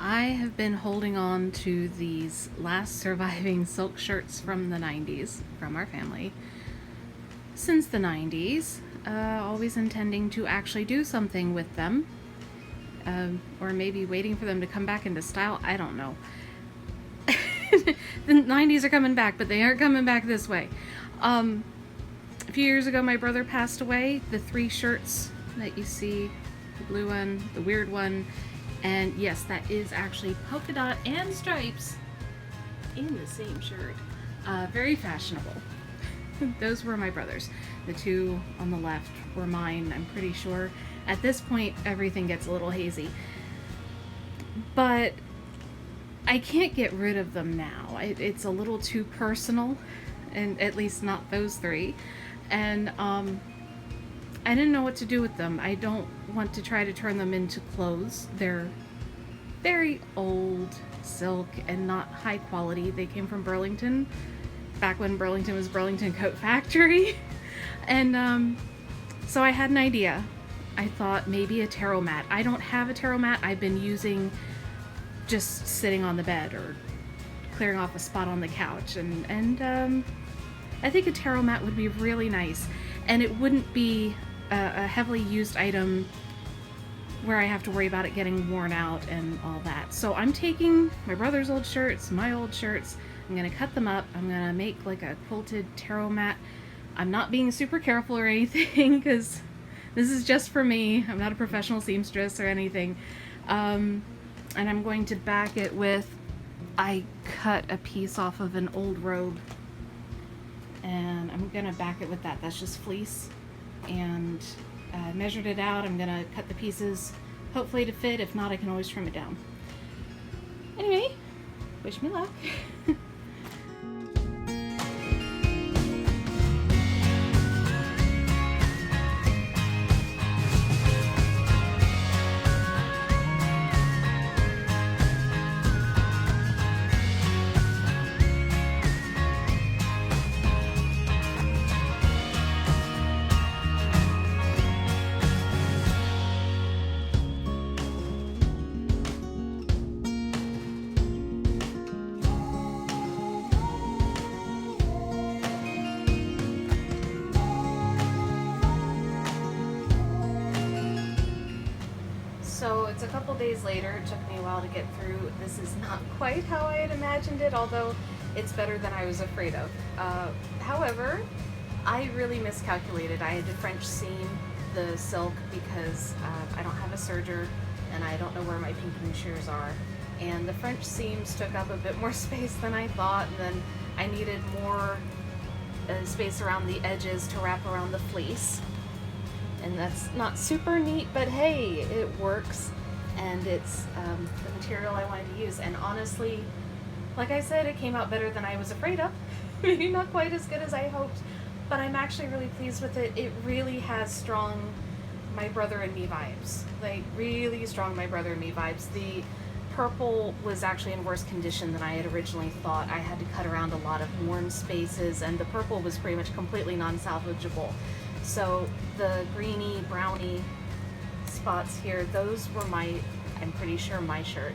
I have been holding on to these last surviving silk shirts from the 90s, from our family, since the 90s, always intending to actually do something with them, or maybe waiting for them to come back into style. I don't know. The 90s are coming back, but they aren't coming back this way. A few years ago, my brother passed away. The 3 shirts that you see, the blue one, the weird one, and yes, that is actually polka dot and stripes in the same shirt. Very fashionable. Those were my brother's. The 2 on the left were mine, I'm pretty sure. At this point, everything gets a little hazy. But I can't get rid of them now. It's a little too personal, and at least not those 3. And I didn't know what to do with them. I don't want to try to turn them into clothes. They're very old silk and not high quality. They came from Burlington, back when Burlington was Burlington Coat Factory. And so I had an idea. I thought maybe a tarot mat. I don't have a tarot mat. I've been using just sitting on the bed or clearing off a spot on the couch. And I think a tarot mat would be really nice. And it wouldn't be a heavily used item where I have to worry about it getting worn out and all that. So I'm taking my brother's old shirts, my old shirts, I'm gonna cut them up, I'm gonna make like a quilted tarot mat. I'm not being super careful or anything because this is just for me. I'm not a professional seamstress or anything. And I'm going to back it with, I cut a piece off of an old robe and I'm gonna back it with that. That's just fleece, and measured it out. I'm gonna cut the pieces hopefully to fit. If not, I can always trim it down. Anyway, wish me luck. So it's a couple days later. It took me a while to get through. This is not quite how I had imagined it, although it's better than I was afraid of. However, I really miscalculated. I had to French seam the silk because I don't have a serger and I don't know where my pinking shears are. And the French seams took up a bit more space than I thought, and then I needed more space around the edges to wrap around the fleece. And that's not super neat, but hey, it works, and it's the material I wanted to use. And honestly, like I said, it came out better than I was afraid of. Maybe not quite as good as I hoped, but I'm actually really pleased with it. It really has strong My Brother and Me vibes, like really strong My Brother and Me vibes. The purple was actually in worse condition than I had originally thought. I had to cut around a lot of worn spaces, and the purple was pretty much completely non-salvageable. So the greeny, browny spots here, those were I'm pretty sure my shirt.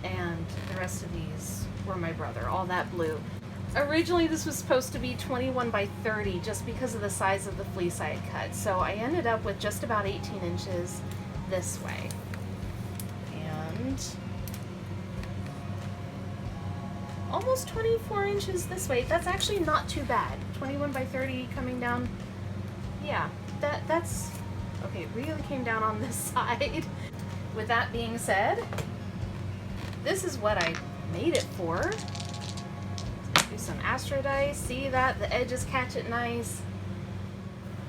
And the rest of these were my brother, all that blue. Originally this was supposed to be 21 by 30 just because of the size of the fleece I had cut. So I ended up with just about 18 inches this way. And almost 24 inches this way. That's actually not too bad. 21 by 30 coming down. Yeah, that's okay. It really came down on this side. With that being said, this is what I made it for. Do some astrodice. See that? The edges catch it nice.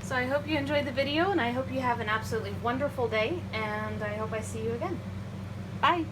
So I hope you enjoyed the video, and I hope you have an absolutely wonderful day, and I hope I see you again. Bye!